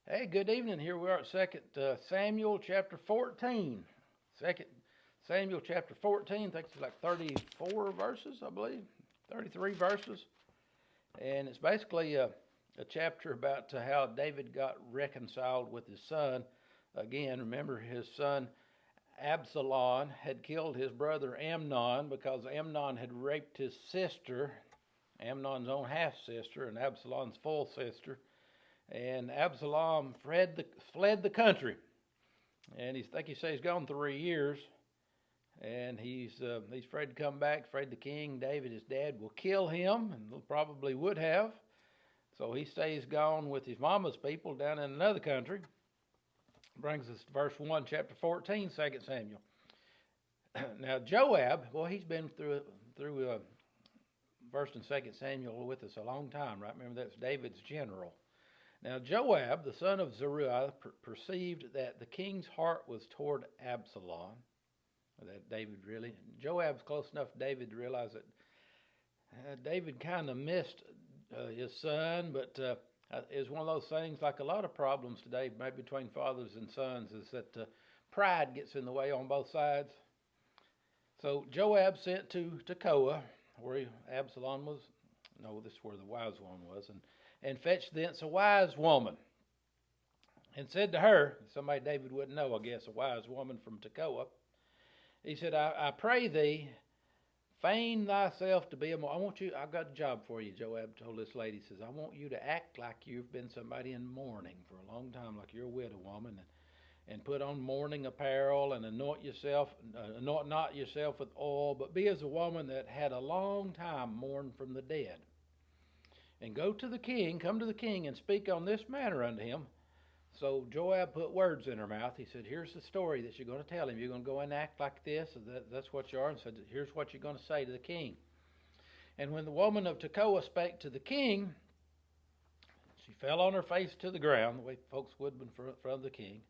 Hey, good evening. Here we are at Second Samuel chapter 14. Second Samuel chapter 14. I think it's like 34 verses, I believe. 33 verses. And it's basically a chapter about how David got reconciled with his son. Again, remember his son Absalom had killed his brother Amnon because Amnon had raped his sister, Amnon's own half-sister and Absalom's full sister. And Absalom fled the country, and he says he's gone 3 years, and he's afraid to come back, afraid the king David, his dad, will kill him, and probably would have. So he stays gone with his mama's people down in another country. Brings us to verse 1, chapter 14, 2 Samuel. Now Joab, well, he's been through 1st and 2nd Samuel with us a long time, right? Remember, that's David's general. Now Joab, the son of Zeruiah, perceived that the king's heart was toward Absalom. Joab's close enough to David to realize that David kind of missed his son, but it's one of those things, like a lot of problems today, maybe between fathers and sons, is that pride gets in the way on both sides. So Joab sent to Tekoa, where Absalom was. No, this is where the wise one was, and fetched thence a wise woman, and said to her, somebody David wouldn't know, I guess, a wise woman from Tekoa. He said, I pray thee, feign thyself to be I've got a job for you, Joab told this lady. He says, I want you to act like you've been somebody in mourning for a long time, like you're a widow woman, and put on mourning apparel, and anoint not yourself with oil, but be as a woman that had a long time mourned from the dead. And come to the king, and speak on this matter unto him. So Joab put words in her mouth. He said, here's the story that you're going to tell him. You're going to go and act like this. That's what you are. And said, here's what you're going to say to the king. And when the woman of Tekoa spake to the king, she fell on her face to the ground, the way folks would in front of the king.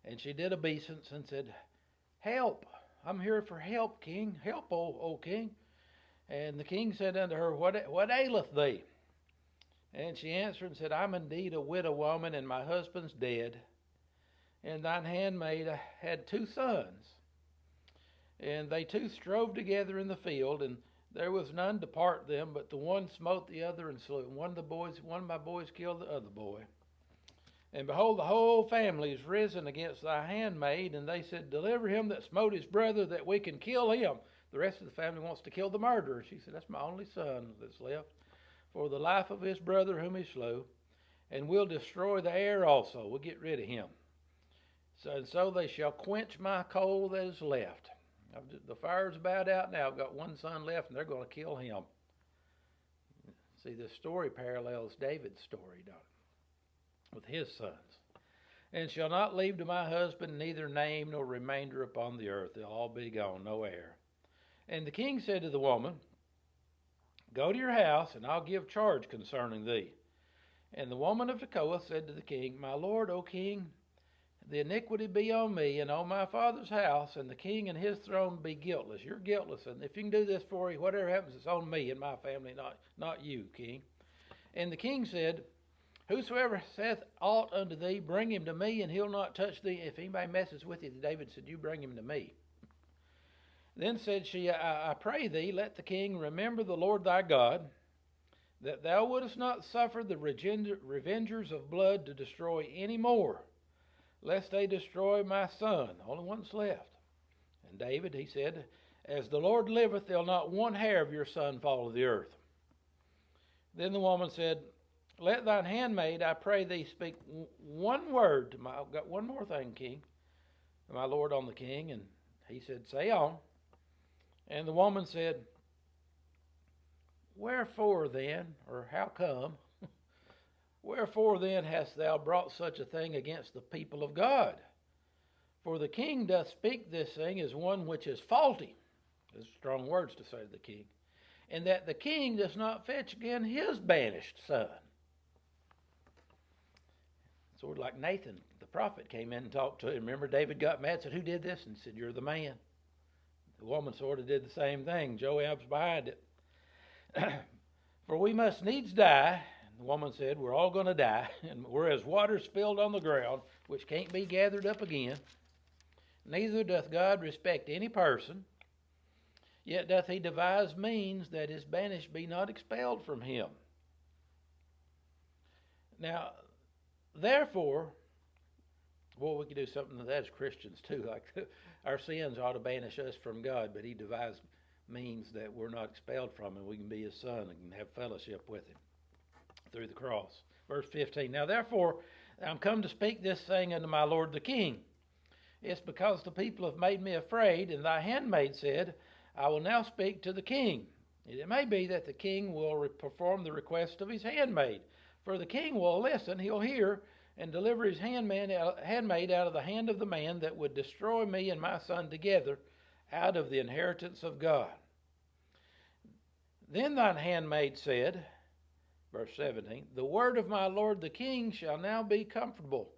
And she did obeisance and said, help, I'm here for help, king. Help, O king. And the king said unto her, what aileth thee? And she answered and said, I'm indeed a widow woman, and my husband's dead. And thine handmaid had 2 sons. And they 2 strove together in the field, and there was none to part them, but the one smote the other and slew. And one of my boys killed the other boy. And behold, the whole family is risen against thy handmaid, and they said, deliver him that smote his brother, that we can kill him. The rest of the family wants to kill the murderer. She said, that's my only son that's left, for the life of his brother whom he slew, and we'll destroy the heir also. We'll get rid of him. So they shall quench my coal that is left. The fire's about out now. I've got one son left, and they're going to kill him. See, this story parallels David's story, don't it? With his sons. And shall not leave to my husband neither name nor remainder upon the earth. They'll all be gone, no heir. And the king said to the woman, go to your house, and I'll give charge concerning thee. And the woman of Tekoa said to the king, my lord, O king, the iniquity be on me and on my father's house, and the king and his throne be guiltless. You're guiltless, and if you can do this for you, whatever happens, it's on me and my family, not you, king. And the king said, whosoever saith aught unto thee, bring him to me, and he'll not touch thee. If anybody messes with you, David said, you bring him to me. Then said she, I pray thee, let the king remember the Lord thy God, that thou wouldest not suffer the revengers of blood to destroy any more, lest they destroy my son, the only one that's left. And David, he said, as the Lord liveth, there'll not one hair of your son fall to the earth. Then the woman said, let thine handmaid, I pray thee, speak one word to I've got one more thing, king, to my lord on the king. And he said, say on. And the woman said, wherefore then, or how come, wherefore then hast thou brought such a thing against the people of God? For the king doth speak this thing as one which is faulty. Those are strong words to say to the king. And that the king does not fetch again his banished son. Sort of like Nathan, the prophet, came in and talked to him. Remember, David got mad, said, who did this? And he said, you're the man. The woman sort of did the same thing. Joab's behind it. For we must needs die. The woman said, we're all going to die, and we're as water spilled on the ground, which can't be gathered up again. Neither doth God respect any person, yet doth he devise means that his banished be not expelled from him. Now, therefore, well, we could do something that as Christians too, like our sins ought to banish us from God, but he devised means that we're not expelled from him. We can be his son and have fellowship with him through the cross. Verse 15, now therefore I'm come to speak this thing unto my lord the king. It's because the people have made me afraid, and thy handmaid said, I will now speak to the king. It may be that the king will perform the request of his handmaid. For the king will listen, he'll hear, and deliver his handmaid out of the hand of the man that would destroy me and my son together out of the inheritance of God. Then thine handmaid said, verse 17, the word of my lord the king shall now be comfortable.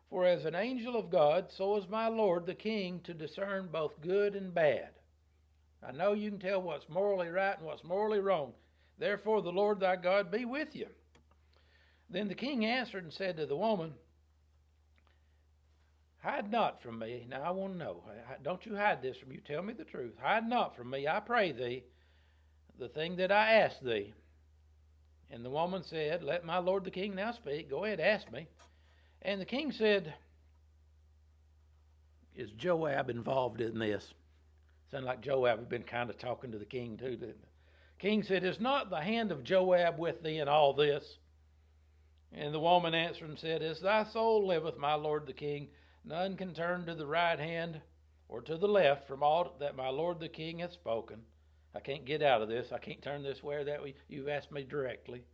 For as an angel of God, so is my lord the king to discern both good and bad. I know you can tell what's morally right and what's morally wrong. Therefore the Lord thy God be with you. Then the king answered and said to the woman, hide not from me. Now I want to know, don't you hide this from you. Tell me the truth. Hide not from me, I pray thee, the thing that I ask thee. And the woman said, let my lord the king now speak. Go ahead, ask me. And the king said, is Joab involved in this? Sounded like Joab had been kind of talking to the king too, didn't it? King said, is not the hand of Joab with thee in all this? And the woman answered and said, as thy soul liveth, my lord the king, none can turn to the right hand or to the left from all that my lord the king hath spoken. I can't get out of this. I can't turn this way or that way. You've asked me directly.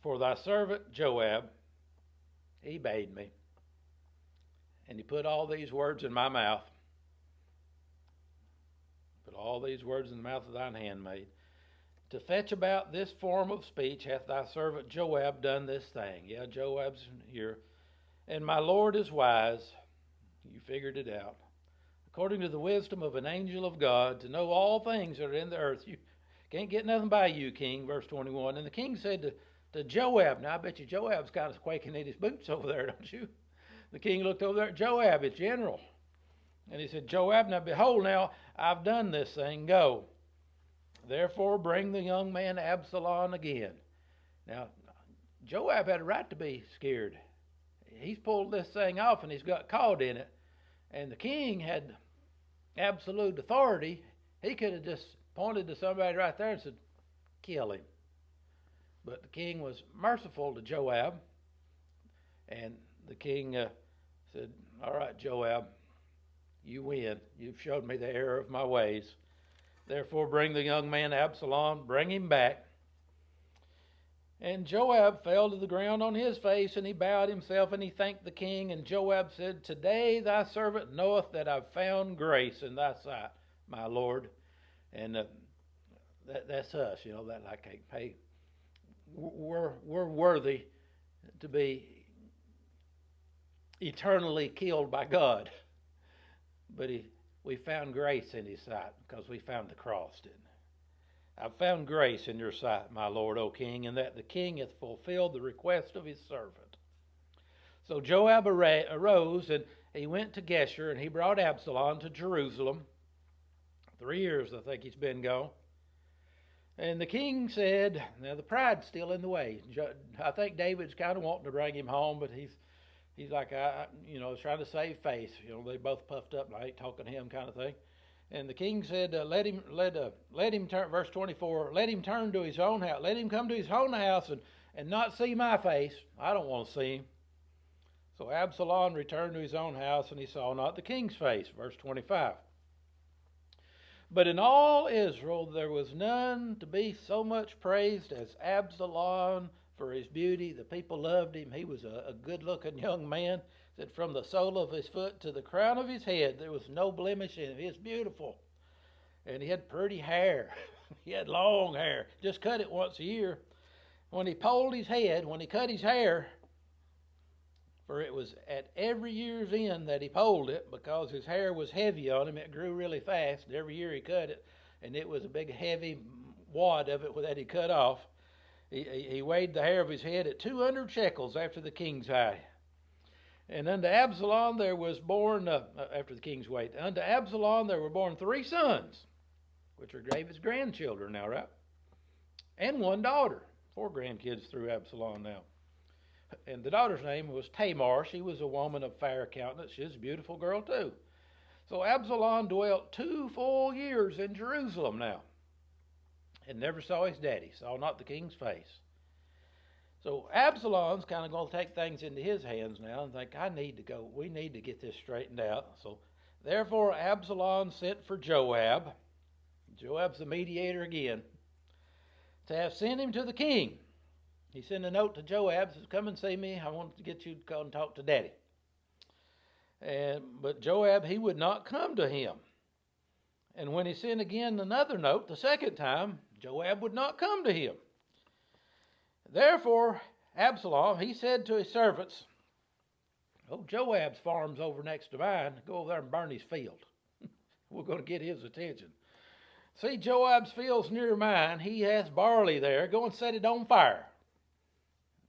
For thy servant Joab, he bade me, and he put all these words in my mouth. Put all these words in the mouth of thine handmaid. To fetch about this form of speech hath thy servant Joab done this thing. Yeah, Joab's here. And my Lord is wise. You figured it out. According to the wisdom of an angel of God, to know all things that are in the earth. You can't get nothing by you, king. Verse 21. And the king said to Joab, now I bet you Joab's kind of quaking in his boots over there, don't you? The king looked over there at Joab, his general. And he said, Joab, now behold, now I've done this thing. Go. Therefore bring the young man Absalom again. Now, Joab had a right to be scared. He's pulled this thing off and he's got caught in it. And the king had absolute authority. He could have just pointed to somebody right there and said, kill him. But the king was merciful to Joab. And the king said, all right, Joab, you win. You've showed me the error of my ways. Therefore bring the young man Absalom, bring him back. And Joab fell to the ground on his face, and he bowed himself, and he thanked the king. And Joab said, today thy servant knoweth that I've found grace in thy sight, my Lord. And that's us, you know, that like, hey, we're worthy to be eternally killed by God. But we found grace in his sight because we found the cross, didn't we? I've found grace in your sight, my Lord, O king, and that the king hath fulfilled the request of his servant. So Joab arose, and he went to Geshur, and he brought Absalom to Jerusalem. 3 years, I think he's been gone. And the king said, now the pride's still in the way. I think David's kind of wanting to bring him home, but he's like, trying to save face. You know, they both puffed up, and I ain't talking to him kind of thing. And the king said, let him turn, verse 24, let him turn to his own house. Let him come to his own house and not see my face. I don't want to see him. So Absalom returned to his own house, and he saw not the king's face. Verse 25. But in all Israel there was none to be so much praised as Absalom for his beauty. The people loved him. He was a good-looking young man. Said from the sole of his foot to the crown of his head, there was no blemish in him. He was beautiful. And he had pretty hair. He had long hair. Just cut it once a year. When he polled his head, when he cut his hair, for it was at every year's end that he polled it, because his hair was heavy on him. It grew really fast. Every year he cut it. and it was a big heavy wad of it that he cut off. He weighed the hair of his head at 200 shekels after the king's height. And unto Absalom there was born, after the king's weight, unto Absalom there were born 3 sons, which are David's grandchildren now, right? And 1 daughter. 4 grandkids through Absalom now. And the daughter's name was Tamar. She was a woman of fair countenance. She was a beautiful girl too. So Absalom dwelt 2 full years in Jerusalem now, and never saw his daddy, saw not the king's face. So Absalom's kind of going to take things into his hands now and think, I need to go. We need to get this straightened out. So therefore Absalom sent for Joab. Joab's the mediator again, to have sent him to the king. He sent a note to Joab, says, come and see me. I want to get you to go and talk to daddy. But Joab, he would not come to him. And when he sent again another note, the second time, Joab would not come to him. Therefore, Absalom, he said to his servants, Joab's farm's over next to mine. Go over there and burn his field. We're going to get his attention. See, Joab's field's near mine. He has barley there. Go and set it on fire.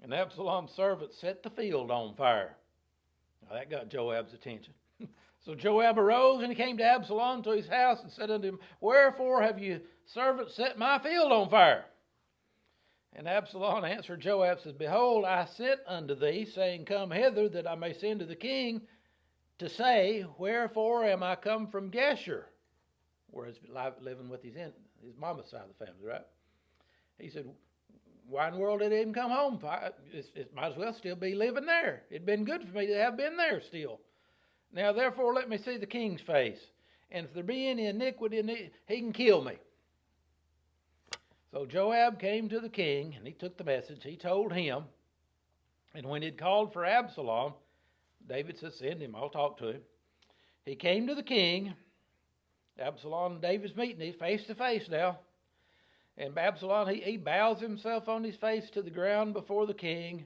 And Absalom's servants set the field on fire. Now, that got Joab's attention. So Joab arose, and he came to Absalom to his house and said unto him, wherefore have you servants set my field on fire? And Absalom answered Joab, says, behold, I sent unto thee, saying, come hither, that I may send to the king to say, wherefore am I come from Geshur? Where he's living with his mama's side of the family, right? He said, why in the world did he even come home? It might as well still be living there. It'd been good for me to have been there still. Now, therefore, let me see the king's face. And if there be any iniquity in it, he can kill me. So Joab came to the king, and he took the message. He told him. And when he'd called for Absalom, David said, send him, I'll talk to him. He came to the king. Absalom and David's meeting. He's face to face now. And Absalom, he bows himself on his face to the ground before the king.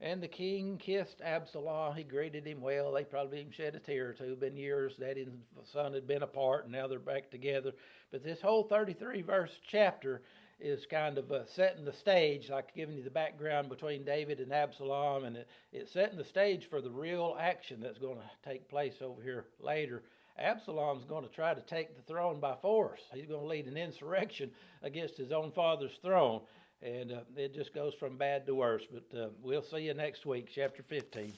And the king kissed Absalom. He greeted him well. They probably even shed a tear or two. Been years, daddy and son had been apart, and now they're back together. But this whole 33-verse chapter is kind of setting the stage, like giving you the background between David and Absalom. And it's setting the stage for the real action that's going to take place over here later. Absalom's going to try to take the throne by force. He's going to lead an insurrection against his own father's throne. And it just goes from bad to worse. But we'll see you next week, chapter 15.